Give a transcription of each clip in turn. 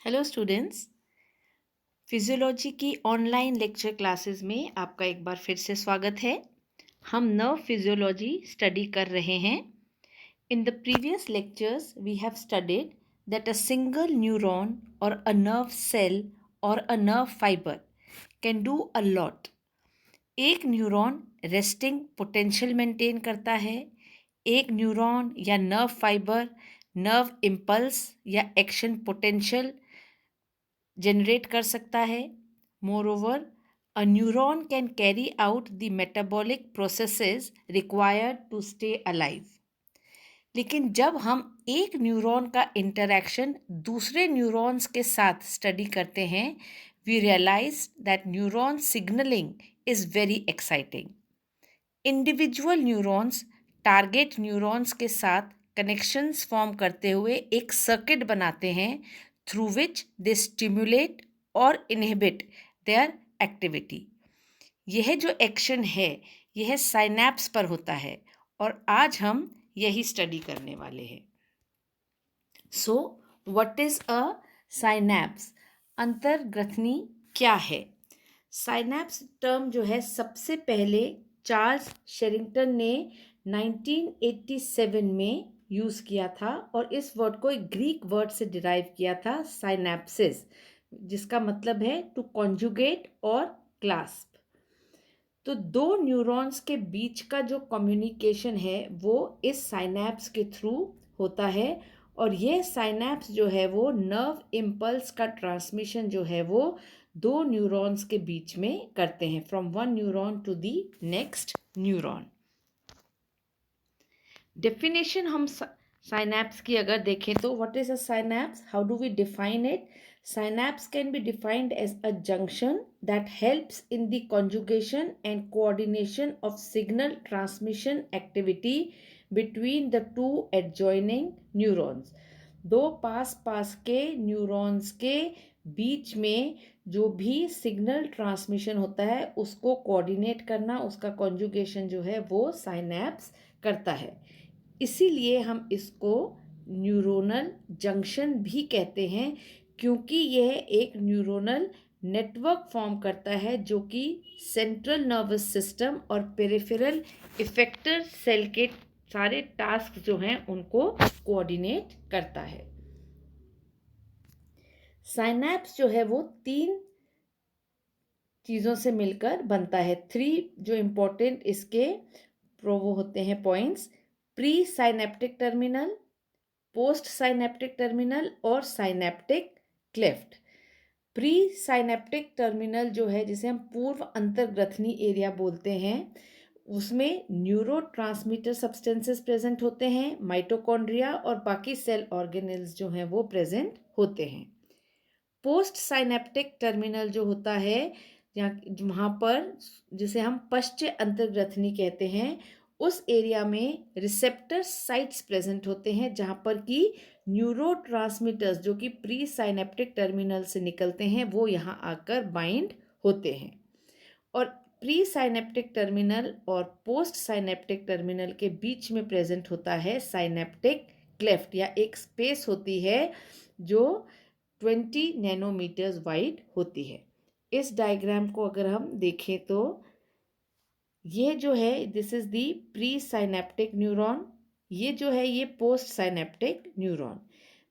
Hello students. Physiology की online lecture classes में आपका एक बार फिर से स्वागत है। हम नर्व फिजियोलॉजी स्टडी कर रहे हैं। In the previous lectures we have studied that a single neuron और अ नर्व सेल और a nerve fibre can do a lot. एक न्यूरॉन रेस्टिंग पोटेंशियल मेंटेन करता है। एक न्यूरॉन या नर्व फाइबर नर्व इम्पल्स या एक्शन पोटेंशियल जनरेट कर सकता है। Moreover, a neuron can carry out the metabolic processes required to stay alive. लेकिन जब हम एक न्यूरॉन का इंटरैक्शन दूसरे न्यूरॉन्स के साथ स्टडी करते हैं, we realise that neuron signalling is very exciting. Individual neurons target neurons के साथ कनेक्शंस फॉर्म करते हुए एक सर्किट बनाते हैं थ्रू विच दे स्टिमुलेट और इनहिबिट देयर एक्टिविटी। यह जो एक्शन है यह साइनैप्स पर होता है और आज हम यही स्टडी करने वाले हैं। So what is a synapse? अंतर्ग्रथनी क्या है? साइनैप्स टर्म जो है सबसे पहले चार्ल्स शेरिंगटन ने 1987 में यूज़ किया था और इस वर्ड को एक ग्रीक वर्ड से डिराइव किया था, साइनैप्सिस, जिसका मतलब है टू कॉन्जुगेट और क्लास्प। तो दो न्यूरॉन्स के बीच का जो कम्युनिकेशन है वो इस साइनैप्स के थ्रू होता है और ये साइनैप्स जो है वो नर्व इम्पल्स का ट्रांसमिशन जो है वो दो न्यूरॉन्स के बीच में करते हैं, from one neuron to the next neuron. Definition हम साइनैप्स की अगर देखें तो what is a synapse, how do we define it? Synapse can be defined as a junction that helps in the conjugation and coordination of signal transmission activity between the two adjoining neurons. दो पास पास के neurons के बीच में जो भी signal transmission होता है उसको कोऑर्डिनेट करना, उसका कॉन्जुगेशन जो है वो साइनैप्स करता है। इसीलिए हम इसको न्यूरोनल जंक्शन भी कहते हैं, क्योंकि यह एक न्यूरोनल नेटवर्क फॉर्म करता है जो कि सेंट्रल नर्वस सिस्टम और पेरिफेरल इफेक्टर सेल के सारे टास्क जो हैं उनको कोऑर्डिनेट करता है। साइनैप्स जो है वो तीन चीज़ों से मिलकर बनता है। थ्री जो इम्पोर्टेंट इसके वो होते हैं points: pre synaptic terminal, post synaptic terminal और synaptic cleft. Pre synaptic terminal जो है जिसे हम पूर्व अंतर्ग्रथनी एरिया बोलते हैं, उसमें न्यूरोट्रांसमीटर सब्सटेंसेस प्रेजेंट होते हैं, माइटोकॉन्ड्रिया और बाकी सेल ऑर्गेनेल्स जो हैं वो प्रेजेंट होते हैं। पोस्ट साइनेप्टिक टर्मिनल जो होता है वहाँ पर, जिसे हम पश्च अंतर्ग्रथनी कहते हैं, उस एरिया में रिसेप्टर साइट्स प्रेजेंट होते हैं जहाँ पर कि न्यूरोट्रांसमीटर्स जो कि प्री साइनेप्टिक टर्मिनल से निकलते हैं वो यहाँ आकर बाइंड होते हैं। और प्री साइनेप्टिक टर्मिनल और पोस्ट साइनेप्टिक टर्मिनल के बीच में प्रेजेंट होता है साइनेप्टिक क्लेफ्ट, या एक स्पेस होती है जो 20 नैनोमीटर्स वाइड होती है। इस डायग्राम को अगर हम देखें तो ये जो है this is the pre synaptic neuron, ये जो है ये post synaptic neuron.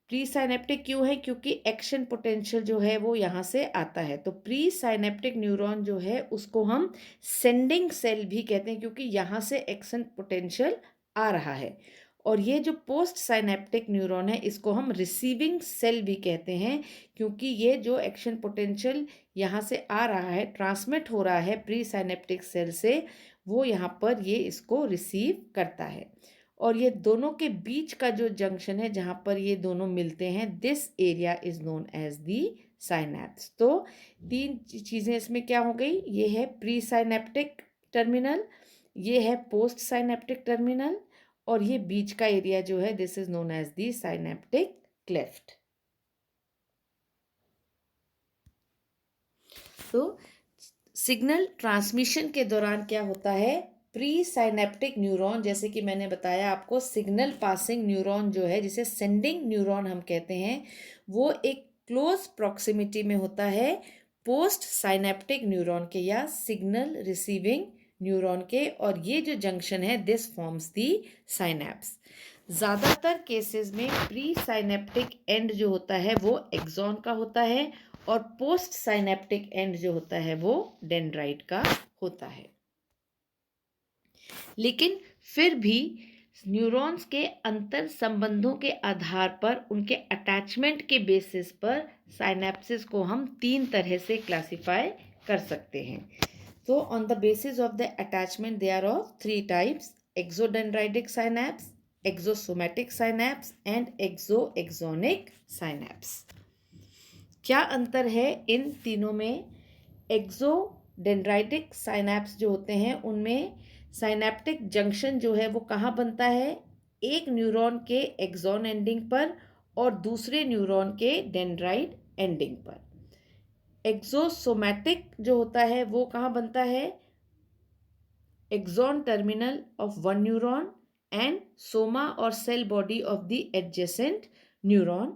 Pre synaptic क्यों है? क्योंकि एक्शन पोटेंशियल जो है वो यहाँ से आता है। तो प्री साइनेप्टिक न्यूरॉन जो है उसको हम सेंडिंग सेल भी कहते हैं क्योंकि यहाँ से एक्शन पोटेंशियल आ रहा है। और ये जो पोस्ट साइनेप्टिक न्यूरॉन है इसको हम रिसीविंग सेल भी कहते हैं क्योंकि ये जो एक्शन पोटेंशियल यहाँ से आ रहा है, ट्रांसमिट हो रहा है प्री साइनेप्टिक सेल से, वो यहाँ पर ये इसको रिसीव करता है। और ये दोनों के बीच का जो जंक्शन है जहाँ पर ये दोनों मिलते हैं, this area is known as the synapse. तो तीन चीज़ें इसमें क्या हो गई? ये है प्री साइनेप्टिक टर्मिनल, ये है पोस्ट साइनेप्टिक टर्मिनल, और ये बीच का एरिया जो है this is known as the synaptic cleft. तो सिग्नल ट्रांसमिशन के दौरान क्या होता है? प्री साइनेप्टिक न्यूरॉन, जैसे कि मैंने बताया आपको, सिग्नल पासिंग न्यूरॉन जो है जिसे सेंडिंग न्यूरॉन हम कहते हैं, वो एक क्लोज प्रॉक्सिमिटी में होता है पोस्ट साइनेप्टिक न्यूरॉन के या सिग्नल रिसीविंग न्यूरॉन के, और ये जो जंक्शन है दिस फॉर्म्स दी साइनैप्स। ज़्यादातर केसेस में प्री साइनेप्टिक एंड जो होता है वो एक्सॉन का होता है और पोस्ट साइनेप्टिक एंड जो होता है वो डेंड्राइट का होता है। लेकिन फिर भी न्यूरॉन्स के अंतर संबंधों के आधार पर उनके अटैचमेंट के बेसिस पर साइनेप्सिस को हम 3 तरह से क्लासिफाई कर सकते हैं। तो on the basis of the attachment they are of 3 types: axodendritic synapse, axosomatic synapse and axoaxonic synapse. क्या अंतर है इन तीनों में? एक्सोडेंड्राइटिक साइनेप्स जो होते हैं उनमें साइनेप्टिक जंक्शन जो है वो कहाँ बनता है? एक न्यूरॉन के एक्सॉन एंडिंग पर और दूसरे न्यूरॉन के डेंड्राइट एंडिंग पर। एक्सोसोमैटिक जो होता है वो कहाँ बनता है? Axon terminal of one neuron and soma और cell body of the adjacent neuron.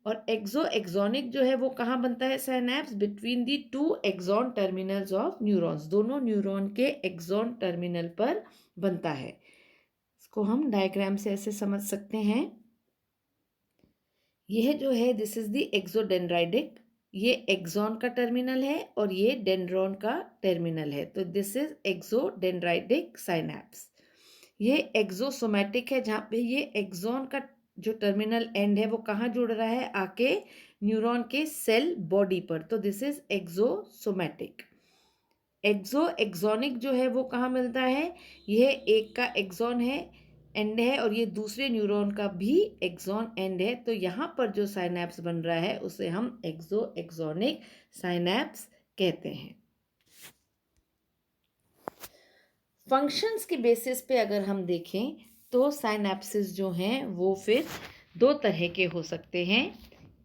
और एक्सोएक्सोनिक जो है वो कहाँ बनता है? Synapse between the 2 axon terminals of neurons, दोनों न्यूरॉन के एक्सॉन टर्मिनल पर बनता है। इसको हम डायग्राम से ऐसे समझ सकते हैं। यह जो है दिस इज द एक्सोडेंड्राइटिक, ये एक्सॉन का टर्मिनल है और ये डेंड्रॉन का टर्मिनल है, तो दिस इज एक्सोडेंड्राइटिक साइनेप्स। ये एक्सोसोमैटिक है जहाँ पे ये एक्सॉन का जो टर्मिनल एंड है वो कहाँ जुड़ रहा है? आके न्यूरॉन के सेल बॉडी पर, तो दिस इज एक्सोसोमैटिक। एक्सोएक्सोनिक जो है वो कहाँ मिलता है? यह एक का एक्सॉन है एंड है और ये दूसरे न्यूरॉन का भी एक्सॉन एंड है, तो यहाँ पर जो साइनेप्स बन रहा है उसे हम एक्सोएक्सोनिक साइनेप्स कहते हैं। फंक्शंस के बेसिस पे अगर हम देखें तो साइनेप्सिस जो हैं वो फिर 2 तरह के हो सकते हैं: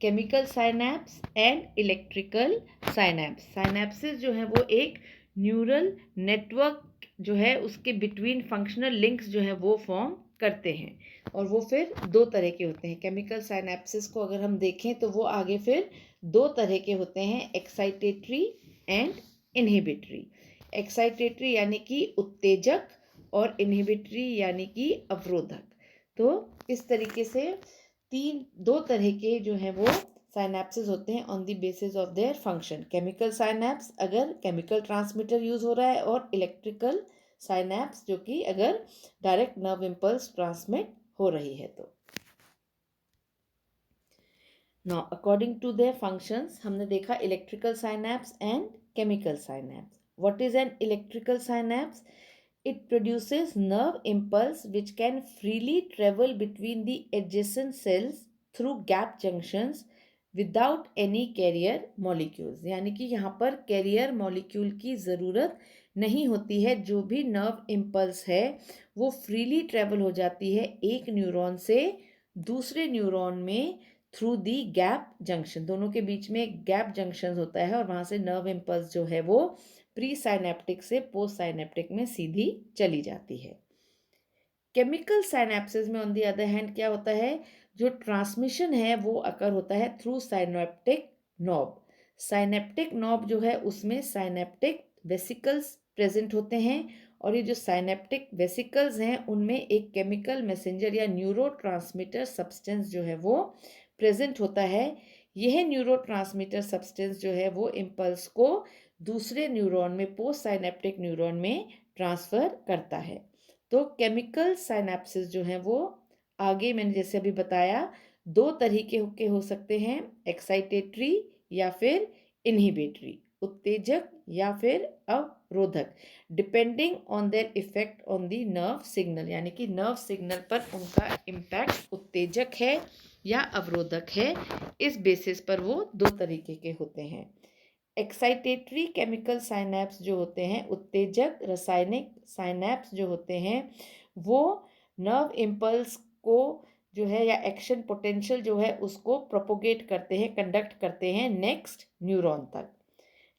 chemical synapse and electrical synapse. Synapses जो है वो एक न्यूरल नेटवर्क जो है उसके बिटवीन फंक्शनल लिंक्स जो है वो फॉर्म करते हैं और वो फिर 2 तरह के होते हैं। केमिकल साइनेप्सिस को अगर हम देखें तो वो आगे फिर 2 तरह के होते हैं: एक्साइटेटरी एंड इनहिबिटरी। एक्साइटेटरी यानी कि उत्तेजक और इनहिबिटरी यानी कि अवरोधक। तो इस तरीके से 2 तरह के जो है वो साइनेप्सिस होते हैं on the basis of their function. Chemical synapse अगर केमिकल ट्रांसमीटर यूज हो रहा है और इलेक्ट्रिकल साइनेप्स जो कि अगर डायरेक्ट नर्व इम्पल्स ट्रांसमिट हो रही है। तो now according to their functions हमने देखा electrical synapse and chemical synapse. What is an electrical synapse? It produces nerve impulse which can freely travel between the adjacent cells through gap junctions without any carrier molecules. यानी कि यहाँ पर carrier molecule की ज़रूरत नहीं होती है। जो भी नर्व इम्पल्स है वो फ्रीली ट्रेवल हो जाती है एक न्यूरॉन से दूसरे न्यूरॉन में थ्रू दी गैप जंक्शन। दोनों के बीच में एक गैप जंक्शन होता है और वहाँ से नर्व इम्पल्स जो है वो प्री साइनेप्टिक से पोस्ट साइनेप्टिक में सीधी चली जाती है। केमिकल साइनेप्सिस में ऑन द अदर हैंड क्या होता है? जो ट्रांसमिशन है वो अकर होता है through synaptic knob. Synaptic knob जो है उसमें साइनेप्टिक वेसिकल्स प्रेजेंट होते हैं और ये जो साइनेप्टिक वेसिकल्स हैं उनमें एक केमिकल मैसेंजर या न्यूरोट्रांसमीटर सब्सटेंस जो है वो प्रेजेंट होता है। यह न्यूरोट्रांसमीटर सब्सटेंस जो है वो इम्पल्स को दूसरे न्यूरॉन में पोस्ट साइनेप्टिक न्यूरॉन में ट्रांसफर करता है। तो केमिकल साइनेप्सिस जो है वो आगे मैंने जैसे अभी बताया 2 तरीके के हो सकते हैं: एक्साइटेटरी या फिर इनहिबिटरी, उत्तेजक या फिर अवरोधक, depending on their effect on the nerve signal. यानी कि नर्व सिग्नल पर उनका इम्पैक्ट उत्तेजक है या अवरोधक है, इस बेसिस पर वो 2 तरीके के होते हैं। एक्साइटेटरी केमिकल साइनेप्स जो होते हैं, उत्तेजक रासायनिक साइनेप्स जो होते हैं वो नर्व इम्पल्स को जो है या एक्शन पोटेंशियल जो है उसको प्रोपोगेट करते हैं, कंडक्ट करते हैं नेक्स्ट न्यूरॉन तक।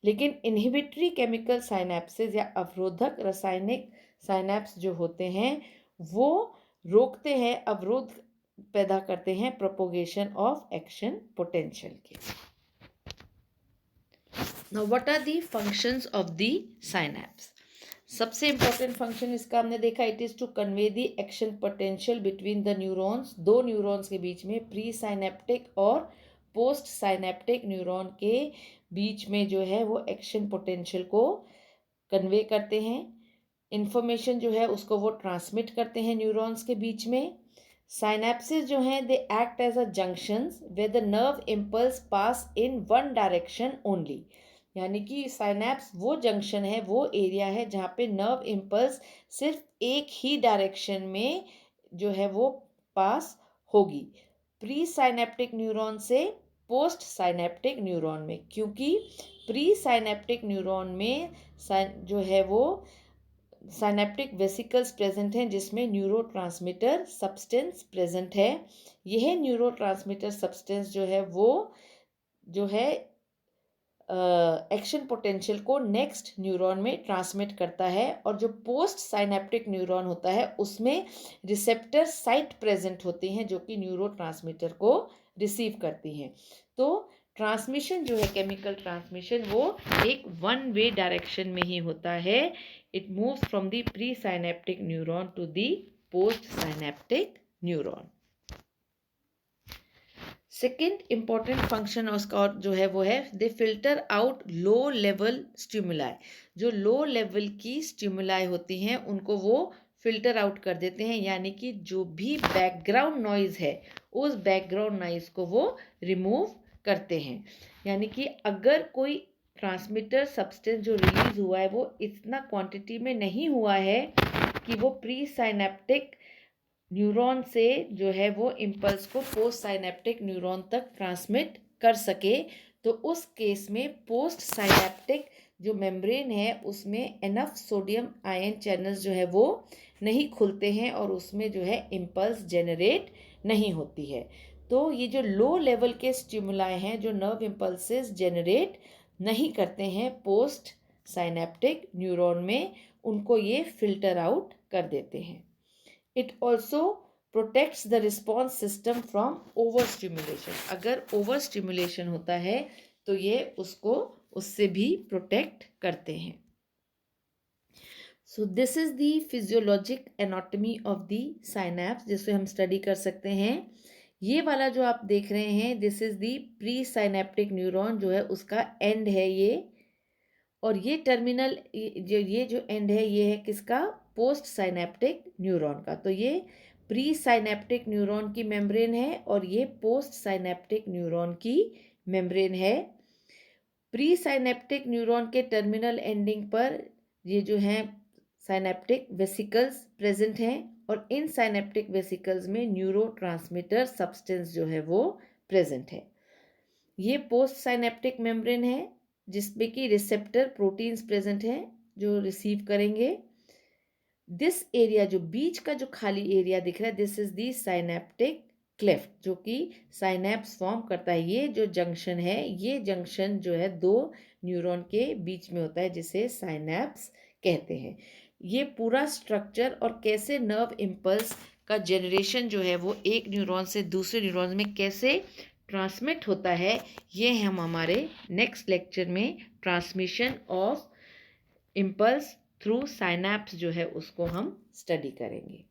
लेकिन इनहिबिटरी केमिकल साइनेप्सिस या अवरोधक रासायनिक साइनेप्स जो होते हैं वो रोकते हैं, अवरोध पैदा करते हैं प्रोपोगेशन ऑफ एक्शन पोटेंशियल के। Now what are the functions of the synapse? सबसे इंपॉर्टेंट फंक्शन इसका हमने देखा, it is to convey the action potential between the neurons, दो न्यूरॉन्स के बीच में, प्री साइनेप्टिक और पोस्ट साइनेप्टिक न्यूरॉन के बीच में जो है वो एक्शन पोटेंशियल को कन्वे करते हैं। इंफॉर्मेशन जो है उसको वो ट्रांसमिट करते हैं न्यूरॉन्स के बीच में। साइनेप्सिस जो हैं they act as a junctions where the nerve impulse pass in one direction only, यानी कि साइनैप्स वो जंक्शन है, वो एरिया है जहाँ पे नर्व इम्पल्स सिर्फ एक ही डायरेक्शन में जो है वो पास होगी, प्री साइनेप्टिक न्यूरॉन से पोस्ट साइनेप्टिक न्यूरॉन में। क्योंकि प्री साइनेप्टिक न्यूरॉन में जो है वो साइनेप्टिक वेसिकल्स प्रेजेंट हैं जिसमें न्यूरोट्रांसमीटर सब्सटेंस प्रेजेंट है। यह न्यूरोट्रांसमीटर सब्सटेंस जो है वो जो है एक्शन पोटेंशियल को नेक्स्ट न्यूरॉन में ट्रांसमिट करता है, और जो पोस्ट साइनेप्टिक न्यूरॉन होता है उसमें रिसेप्टर साइट प्रेजेंट होती हैं जो कि न्यूरोट्रांसमीटर को रिसीव करती हैं। तो ट्रांसमिशन जो है, केमिकल ट्रांसमिशन, वो एक वन वे डायरेक्शन में ही होता है। It moves from the pre synaptic neuron to the post synaptic neuron. Second important function उसका जो है वो है they filter out low level stimuli. जो लो लेवल की स्टिमुलाई होती हैं उनको वो फिल्टर आउट कर देते हैं, यानी कि जो भी बैकग्राउंड नॉइज़ है उस बैकग्राउंड नॉइज़ को वो रिमूव करते हैं। यानी कि अगर कोई ट्रांसमीटर सब्सटेंस जो रिलीज हुआ है वो इतना क्वांटिटी में नहीं हुआ है कि वो प्री साइनेप्टिक न्यूरॉन से जो है वो इम्पल्स को पोस्ट साइनेप्टिक न्यूरॉन तक ट्रांसमिट कर सके, तो उस केस में पोस्ट साइनेप्टिक जो मेम्ब्रेन है उसमें एनफ सोडियम आयन चैनल्स जो है वो नहीं खुलते हैं और उसमें जो है इम्पल्स जेनरेट नहीं होती है। तो ये जो लो लेवल के स्टिमुलाई हैं जो नर्व इम्पल्सेस जेनरेट नहीं करते हैं पोस्ट साइनेप्टिक न्यूरॉन में, उनको ये फिल्टर आउट कर देते हैं। It also protects the response system from overstimulation. अगर overstimulation होता है तो ये उसको उससे भी प्रोटेक्ट करते हैं। So this is the physiologic anatomy of the synapse जिसे हम स्टडी कर सकते हैं। ये वाला जो आप देख रहे हैं this is the pre synaptic neuron जो है उसका एंड है ये, और ये टर्मिनल ये जो एंड है ये है किसका, पोस्ट साइनेप्टिक न्यूरॉन का। तो ये प्री साइनेप्टिक न्यूरॉन की मेम्ब्रेन है और ये पोस्ट साइनेप्टिक न्यूरॉन की मेम्ब्रेन है। प्री साइनेप्टिक न्यूरॉन के टर्मिनल एंडिंग पर ये जो हैं साइनेप्टिक वेसिकल्स प्रेजेंट हैं, और इन साइनेप्टिक वेसिकल्स में न्यूरोट्रांसमीटर सब्सटेंस जो है वो प्रेजेंट है। ये पोस्ट साइनेप्टिक मेम्ब्रेन है जिसमें कि रिसेप्टर प्रोटीन्स प्रेजेंट हैं जो रिसीव करेंगे। दिस एरिया जो बीच का जो खाली एरिया दिख रहा है this is the synaptic cleft जो कि साइनेप्स फॉर्म करता है। ये जो जंक्शन है ये जंक्शन जो है दो न्यूरॉन के बीच में होता है जिसे साइनेप्स कहते हैं। ये पूरा स्ट्रक्चर और कैसे नर्व इम्पल्स का जनरेशन जो है वो एक न्यूरॉन से दूसरे न्यूरॉन में कैसे ट्रांसमिट होता है, ये हम हमारे नेक्स्ट लेक्चर में transmission of impulse through synapse जो है उसको हम स्टडी करेंगे।